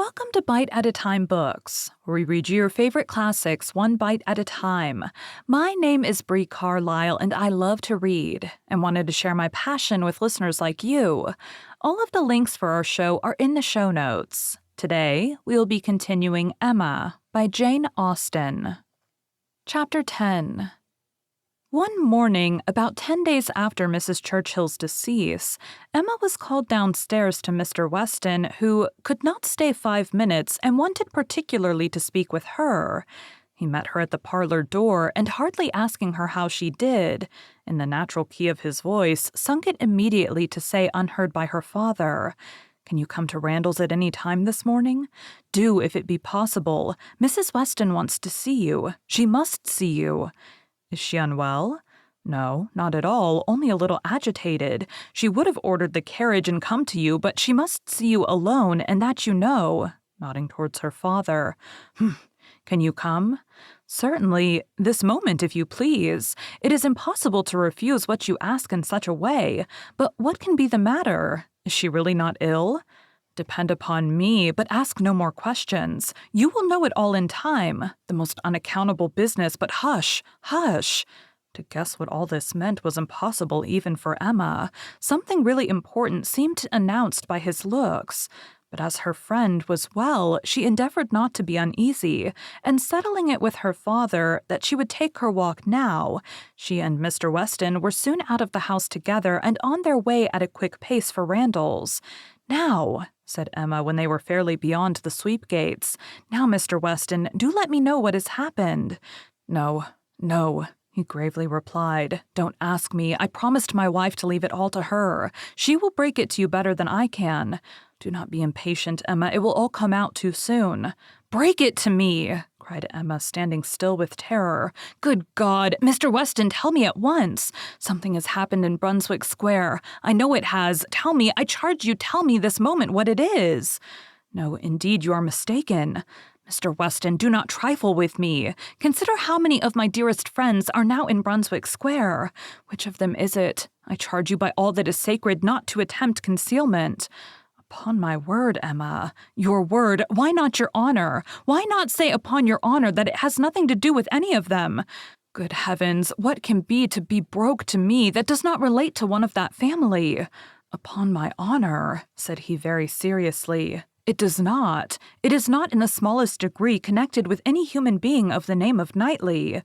Welcome to Bite at a Time Books, where we read you your favorite classics one bite at a time. My name is Bree Carlile, and I love to read, and wanted to share my passion with listeners like you. All of the links for our show are in the show notes. Today, we will be continuing Emma by Jane Austen. Chapter 10. One morning, about 10 days after Mrs. Churchill's decease, Emma was called downstairs to Mr. Weston, who could not stay 5 minutes and wanted particularly to speak with her. He met her at the parlor door, and hardly asking her how she did, in the natural key of his voice, sunk it immediately to say unheard by her father, "Can you come to Randalls at any time this morning? Do, if it be possible. Mrs. Weston wants to see you. She must see you." "Is she unwell?" "No, not at all, only a little agitated. She would have ordered the carriage and come to you, but she must see you alone, and that you know," nodding towards her father. "Can you come?" "Certainly, this moment, if you please. It is impossible to refuse what you ask in such a way. But what can be the matter? Is she really not ill?" "Depend upon me, but ask no more questions. You will know it all in time. The most unaccountable business, but hush, hush." To guess what all this meant was impossible even for Emma. Something really important seemed announced by his looks. But as her friend was well, she endeavored not to be uneasy, and settling it with her father that she would take her walk now, she and Mr. Weston were soon out of the house together and on their way at a quick pace for Randalls. "Now," said Emma when they were fairly beyond the sweep gates, "now, Mr. Weston, do let me know what has happened." "No, he gravely replied. "Don't ask me. I promised my wife to leave it all to her. She will break it to you better than I can. Do not be impatient, Emma. It will all come out too soon." "Break it to me!" cried Emma, standing still with terror. "Good God! Mr. Weston, tell me at once. Something has happened in Brunswick Square. I know it has. Tell me, I charge you, tell me this moment what it is." "No, indeed, you are mistaken. Mr. Weston, do not trifle with me. Consider how many of my dearest friends are now in Brunswick Square. Which of them is it? I charge you by all that is sacred not to attempt concealment." "Upon my word, Emma." "Your word? Why not your honor? Why not say upon your honor that it has nothing to do with any of them? Good heavens, what can be to be broke to me that does not relate to one of that family?" "Upon my honor," said he very seriously, "it does not. It is not in the smallest degree connected with any human being of the name of Knightley."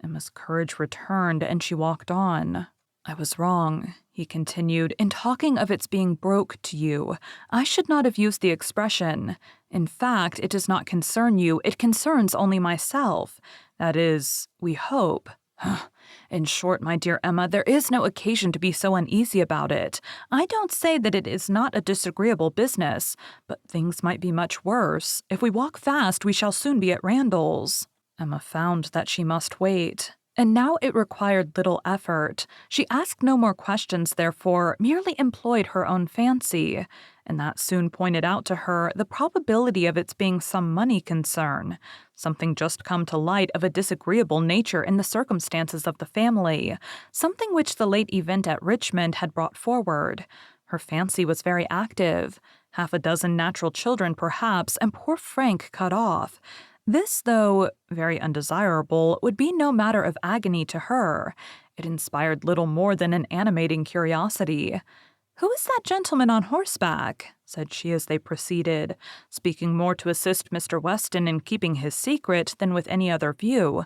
Emma's courage returned, and she walked on. "I was wrong," he continued, "in talking of its being broke to you. I should not have used the expression. In fact, it does not concern you. It concerns only myself. That is, we hope. In short, my dear Emma, there is no occasion to be so uneasy about it. I don't say that it is not a disagreeable business, but things might be much worse. If we walk fast, we shall soon be at Randalls." Emma found that she must wait. And now it required little effort. She asked no more questions, therefore, merely employed her own fancy, and that soon pointed out to her the probability of its being some money concern, something just come to light of a disagreeable nature in the circumstances of the family, something which the late event at Richmond had brought forward. Her fancy was very active. 6 natural children, perhaps, and poor Frank cut off. This, though very undesirable, would be no matter of agony to her. It inspired little more than an animating curiosity. "Who is that gentleman on horseback?" said she as they proceeded, speaking more to assist Mr. Weston in keeping his secret than with any other view.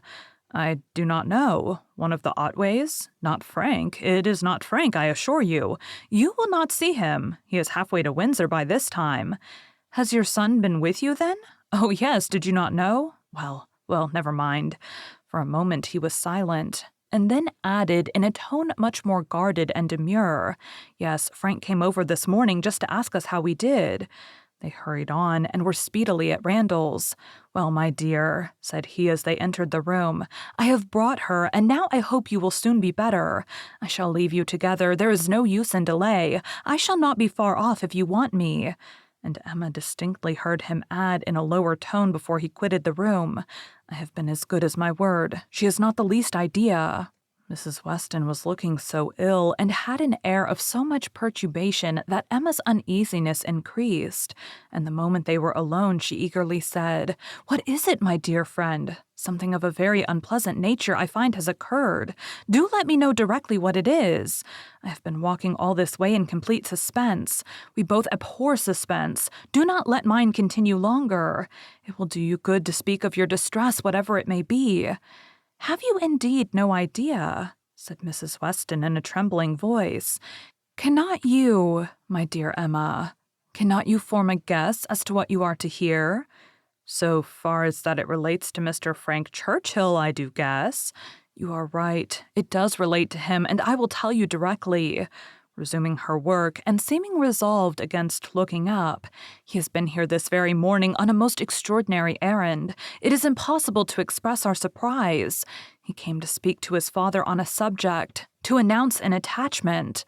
"I do not know. One of the Otways? Not Frank. It is not Frank, I assure you. You will not see him. He is halfway to Windsor by this time." "Has your son been with you, then?" "Oh, yes, did you not know? Well, never mind." For a moment he was silent, and then added in a tone much more guarded and demure, "Yes, Frank came over this morning just to ask us how we did." They hurried on, and were speedily at Randalls. "Well, my dear," said he as they entered the room, "I have brought her, and now I hope you will soon be better. I shall leave you together. There is no use in delay. I shall not be far off if you want me." And Emma distinctly heard him add in a lower tone before he quitted the room, "I have been as good as my word. She has not the least idea." Mrs. Weston was looking so ill and had an air of so much perturbation that Emma's uneasiness increased, and the moment they were alone she eagerly said, "What is it, my dear friend? Something of a very unpleasant nature I find has occurred. Do let me know directly what it is. I have been walking all this way in complete suspense. We both abhor suspense. Do not let mine continue longer. It will do you good to speak of your distress, whatever it may be." "Have you indeed no idea?" said Mrs. Weston in a trembling voice. "Cannot you, my dear Emma, cannot you form a guess as to what you are to hear?" "So far as that it relates to Mr. Frank Churchill, I do guess." "You are right. It does relate to him, and I will tell you directly." Resuming her work, and seeming resolved against looking up, "He has been here this very morning on a most extraordinary errand. It is impossible to express our surprise. He came to speak to his father on a subject, to announce an attachment."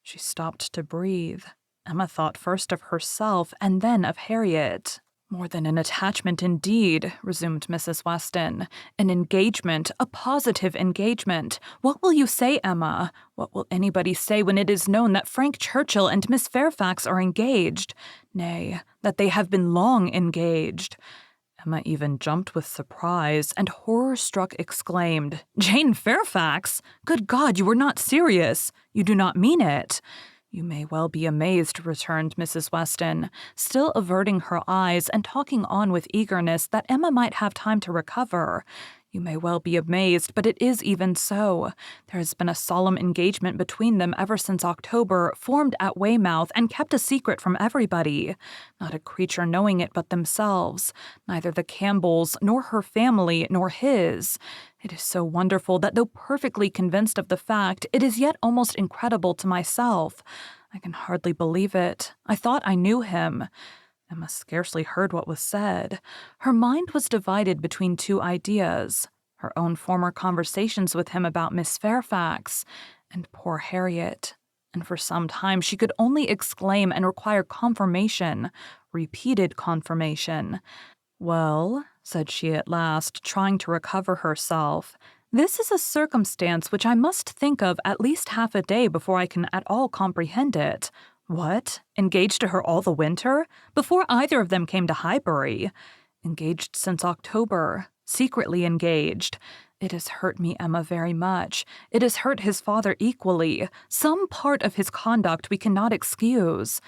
She stopped to breathe. Emma thought first of herself and then of Harriet. "More than an attachment, indeed," resumed Mrs. Weston. "An engagement, a positive engagement. What will you say, Emma? What will anybody say when it is known that Frank Churchill and Miss Fairfax are engaged? Nay, that they have been long engaged." Emma even jumped with surprise, and horror-struck exclaimed, "Jane Fairfax? Good God, you are not serious! You do not mean it!" "You may well be amazed," returned Mrs. Weston, still averting her eyes and talking on with eagerness that Emma might have time to recover. "You may well be amazed, but it is even so. There has been a solemn engagement between them ever since October, formed at Weymouth and kept a secret from everybody. Not a creature knowing it but themselves, neither the Campbells, nor her family, nor his. It is so wonderful that though perfectly convinced of the fact, it is yet almost incredible to myself. I can hardly believe it. I thought I knew him." Emma scarcely heard what was said. Her mind was divided between two ideas: her own former conversations with him about Miss Fairfax, and poor Harriet. And for some time she could only exclaim and require confirmation, repeated confirmation. "Well," said she at last, trying to recover herself, "this is a circumstance which I must think of at least half a day before I can at all comprehend it. What? Engaged to her all the winter? Before either of them came to Highbury? Engaged since October. Secretly engaged. It has hurt me, Emma, very much. It has hurt his father equally. Some part of his conduct we cannot excuse."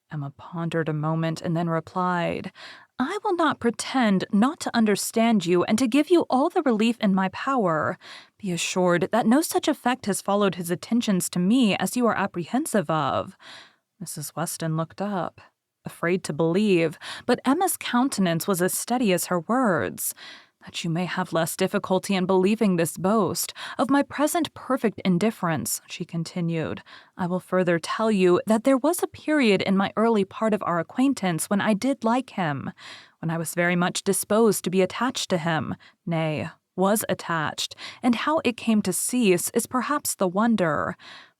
Emma pondered a moment and then replied, "I will not pretend not to understand you and to give you all the relief in my power. Be assured that no such effect has followed his attentions to me as you are apprehensive of." Mrs. Weston looked up, afraid to believe, but Emma's countenance was as steady as her words. "That you may have less difficulty in believing this boast of my present perfect indifference," she continued, "I will further tell you that there was a period in my early part of our acquaintance when I did like him, when I was very much disposed to be attached to him, nay, was attached, and how it came to cease is perhaps the wonder.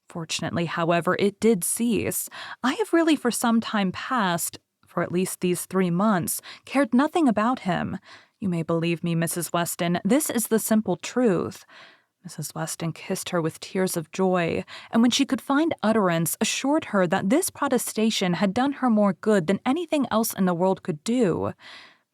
Fortunately, however, it did cease. I have really for some time past, for at least these 3 months, cared nothing about him. You may believe me, Mrs. Weston, this is the simple truth." Mrs. Weston kissed her with tears of joy, and when she could find utterance, assured her that this protestation had done her more good than anything else in the world could do.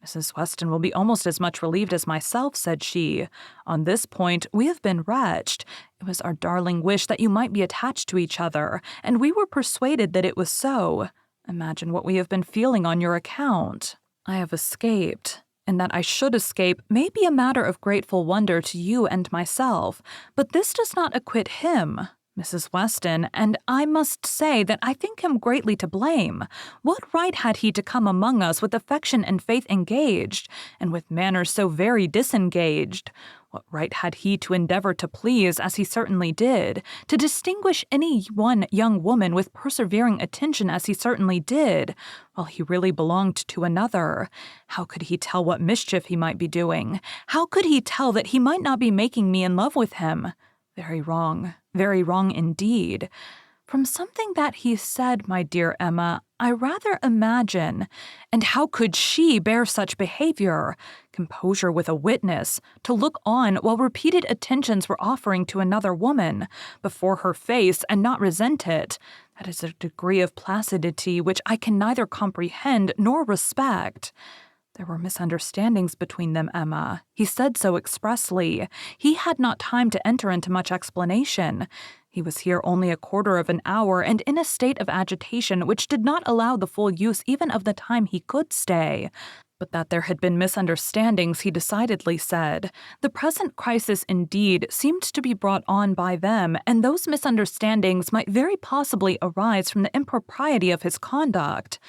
"Mrs. Weston will be almost as much relieved as myself," said she. "On this point we have been wretched. It was our darling wish that you might be attached to each other, and we were persuaded that it was so. Imagine what we have been feeling on your account. I have escaped, and that I should escape may be a matter of grateful wonder to you and myself, but this does not acquit him, Mrs. Weston, and I must say that I think him greatly to blame. What right had he to come among us with affection and faith engaged, and with manners so very disengaged? What right had he to endeavor to please, as he certainly did, to distinguish any one young woman with persevering attention as he certainly did, while he really belonged to another? How could he tell what mischief he might be doing? How could he tell that he might not be making me in love with him? Very wrong indeed. From something that he said, my dear Emma, I rather imagine. And how could she bear such behavior? Composure with a witness, to look on while repeated attentions were offering to another woman, before her face, and not resent it. That is a degree of placidity which I can neither comprehend nor respect. There were misunderstandings between them, Emma. He said so expressly. He had not time to enter into much explanation. He was here only a quarter of an hour and in a state of agitation which did not allow the full use even of the time he could stay. But that there had been misunderstandings, he decidedly said. The present crisis, indeed, seemed to be brought on by them, and those misunderstandings might very possibly arise from the impropriety of his conduct.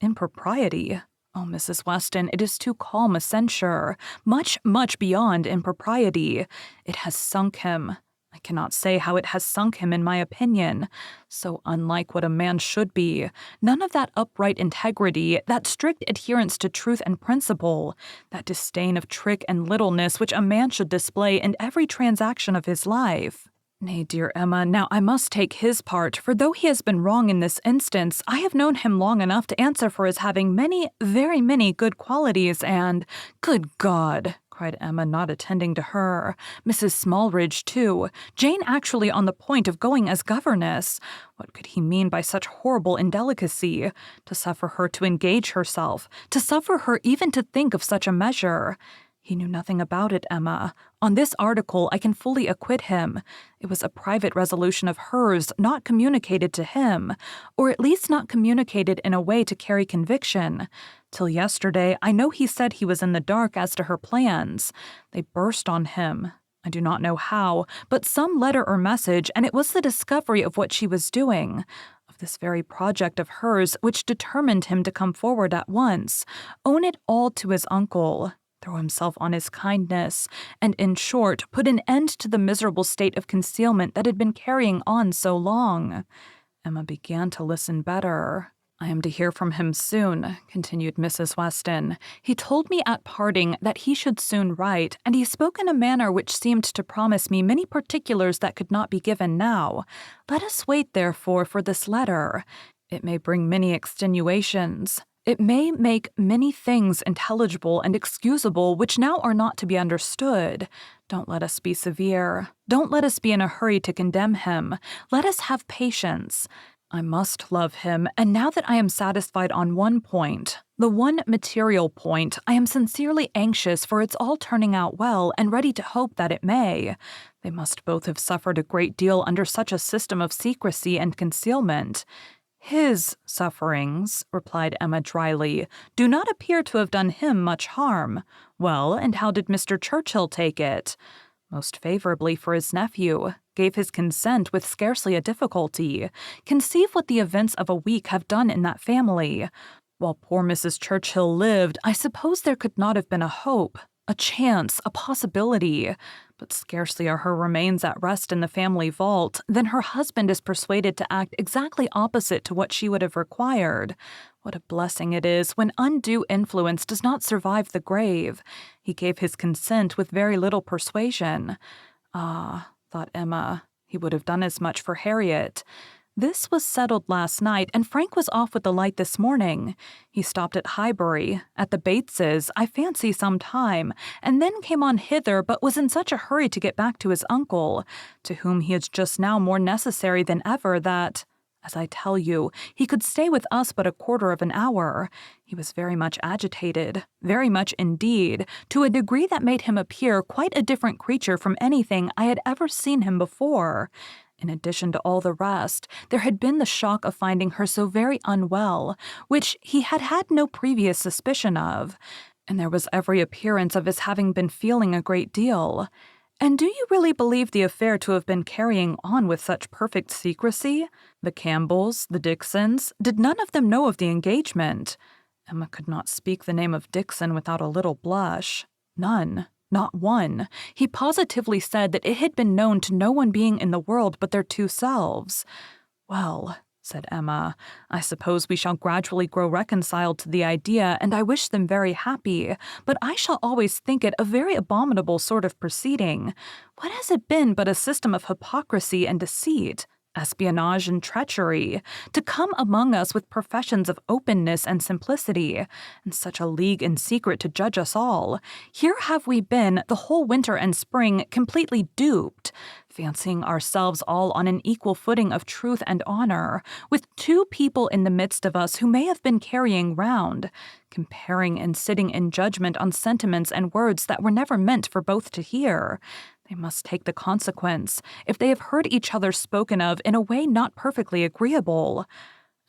Impropriety? Oh, Mrs. Weston, it is too calm a censure. Much, much beyond impropriety. It has sunk him. I cannot say how it has sunk him, in my opinion. So unlike what a man should be. None of that upright integrity, that strict adherence to truth and principle, that disdain of trick and littleness which a man should display in every transaction of his life. Nay, dear Emma, now I must take his part, for though he has been wrong in this instance, I have known him long enough to answer for his having many, very many good qualities, and— Good God! Cried Emma, not attending to her. Mrs. Smallridge, too. Jane actually on the point of going as governess. What could he mean by such horrible indelicacy? To suffer her to engage herself, to suffer her even to think of such a measure. He knew nothing about it, Emma. On this article, I can fully acquit him. It was a private resolution of hers, not communicated to him, or at least not communicated in a way to carry conviction. Till yesterday, I know he said he was in the dark as to her plans. They burst on him. I do not know how, but some letter or message, and it was the discovery of what she was doing, of this very project of hers, which determined him to come forward at once, own it all to his uncle, throw himself on his kindness, and in short, put an end to the miserable state of concealment that had been carrying on so long. Emma began to listen better. I am to hear from him soon, continued Mrs. Weston. He told me at parting that he should soon write, and he spoke in a manner which seemed to promise me many particulars that could not be given now. Let us wait, therefore, for this letter. It may bring many extenuations. It may make many things intelligible and excusable which now are not to be understood. Don't let us be severe. Don't let us be in a hurry to condemn him. Let us have patience. I must love him, and now that I am satisfied on one point, the one material point, I am sincerely anxious for its all turning out well and ready to hope that it may. They must both have suffered a great deal under such a system of secrecy and concealment. His sufferings, replied Emma dryly, do not appear to have done him much harm. Well, and how did Mr. Churchill take it? Most favorably for his nephew, gave his consent with scarcely a difficulty. Conceive what the events of a week have done in that family. While poor Mrs. Churchill lived, I suppose there could not have been a hope, a chance, a possibility. But scarcely are her remains at rest in the family vault, than her husband is persuaded to act exactly opposite to what she would have required. What a blessing it is when undue influence does not survive the grave. He gave his consent with very little persuasion. Ah, thought Emma, he would have done as much for Harriet. This was settled last night, and Frank was off with the light this morning. He stopped at Highbury, at the Bateses, I fancy some time, and then came on hither, but was in such a hurry to get back to his uncle, to whom he is just now more necessary than ever, that, as I tell you, he could stay with us but a quarter of an hour. He was very much agitated, very much indeed, to a degree that made him appear quite a different creature from anything I had ever seen him before. In addition to all the rest, there had been the shock of finding her so very unwell, which he had had no previous suspicion of, and there was every appearance of his having been feeling a great deal. And do you really believe the affair to have been carrying on with such perfect secrecy? The Campbells, the Dixons, did none of them know of the engagement? Emma could not speak the name of Dixon without a little blush. None. Not one. He positively said that it had been known to no one being in the world but their two selves. Well, said Emma, I suppose we shall gradually grow reconciled to the idea, and I wish them very happy, but I shall always think it a very abominable sort of proceeding. What has it been but a system of hypocrisy and deceit? espionage and treachery, to come among us with professions of openness and simplicity, and such a league in secret to judge us all. Here have we been the whole winter and spring completely duped, fancying ourselves all on an equal footing of truth and honor, with two people in the midst of us who may have been carrying round, comparing and sitting in judgment on sentiments and words that were never meant for both to hear. They must take the consequence if they have heard each other spoken of in a way not perfectly agreeable.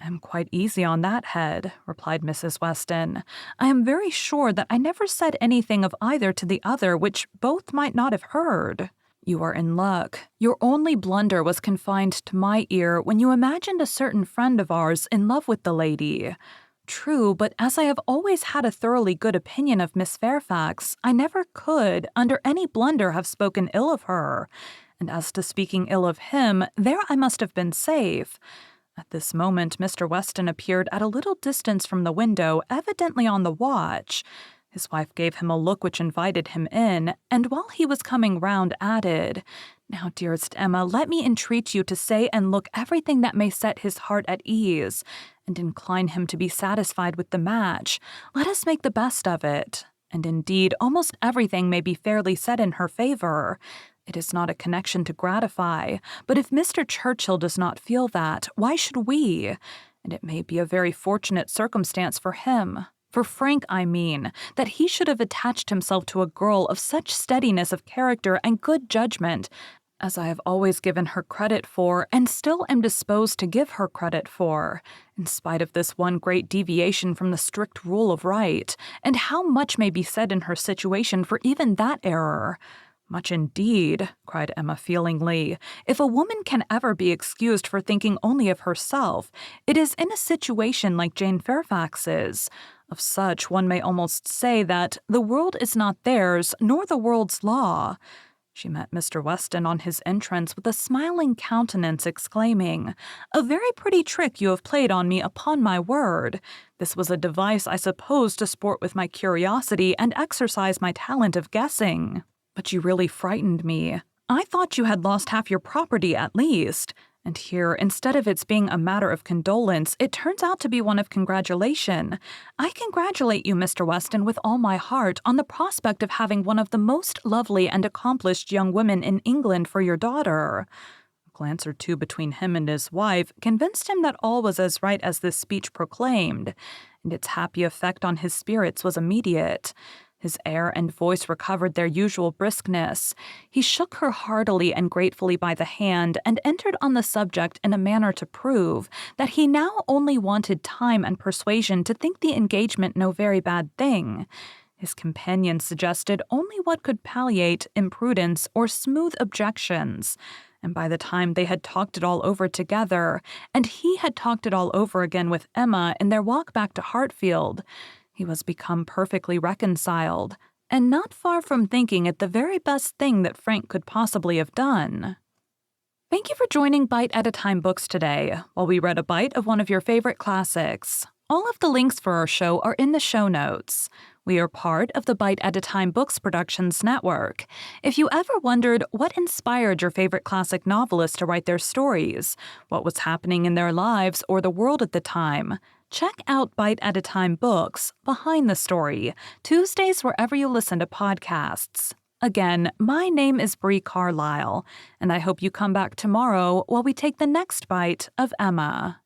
"I am quite easy on that head," replied Mrs. Weston. "I am very sure that I never said anything of either to the other which both might not have heard. You are in luck. Your only blunder was confined to my ear when you imagined a certain friend of ours in love with the lady. True, but as I have always had a thoroughly good opinion of Miss Fairfax, I never could, under any blunder, have spoken ill of her. And as to speaking ill of him, there I must have been safe." At this moment, Mr. Weston appeared at a little distance from the window, evidently on the watch. His wife gave him a look which invited him in, and while he was coming round, added, "Now, dearest Emma, let me entreat you to say and look everything that may set his heart at ease, and incline him to be satisfied with the match. Let us make the best of it. And indeed, almost everything may be fairly said in her favor. It is not a connection to gratify, but if Mr. Churchill does not feel that, why should we? And it may be a very fortunate circumstance for him. For Frank, I mean, that he should have attached himself to a girl of such steadiness of character and good judgment as I have always given her credit for, and still am disposed to give her credit for, in spite of this one great deviation from the strict rule of right, and how much may be said in her situation for even that error." "Much indeed," cried Emma feelingly. "If a woman can ever be excused for thinking only of herself, it is in a situation like Jane Fairfax's. Of such, one may almost say that the world is not theirs, nor the world's law." She met Mr. Weston on his entrance with a smiling countenance, exclaiming, "A very pretty trick you have played on me, upon my word. This was a device, I suppose, to sport with my curiosity and exercise my talent of guessing. But you really frightened me. I thought you had lost half your property at least. And here, instead of its being a matter of condolence, it turns out to be one of congratulation. I congratulate you, Mr. Weston, with all my heart on the prospect of having one of the most lovely and accomplished young women in England for your daughter." A glance or two between him and his wife convinced him that all was as right as this speech proclaimed, and its happy effect on his spirits was immediate. His air and voice recovered their usual briskness. He shook her heartily and gratefully by the hand and entered on the subject in a manner to prove that he now only wanted time and persuasion to think the engagement no very bad thing. His companion suggested only what could palliate imprudence or smooth objections, and by the time they had talked it all over together, and he had talked it all over again with Emma in their walk back to Hartfield, he was become perfectly reconciled, and not far from thinking it the very best thing that Frank could possibly have done. Thank you for joining Bite at a Time Books today, while we read a bite of one of your favorite classics. All of the links for our show are in the show notes. We are part of the Bite at a Time Books Productions Network. If you ever wondered what inspired your favorite classic novelists to write their stories, what was happening in their lives or the world at the time, check out Bite at a Time Books, Behind the Story, Tuesdays wherever you listen to podcasts. Again, my name is Bree Carlile, and I hope you come back tomorrow while we take the next bite of Emma.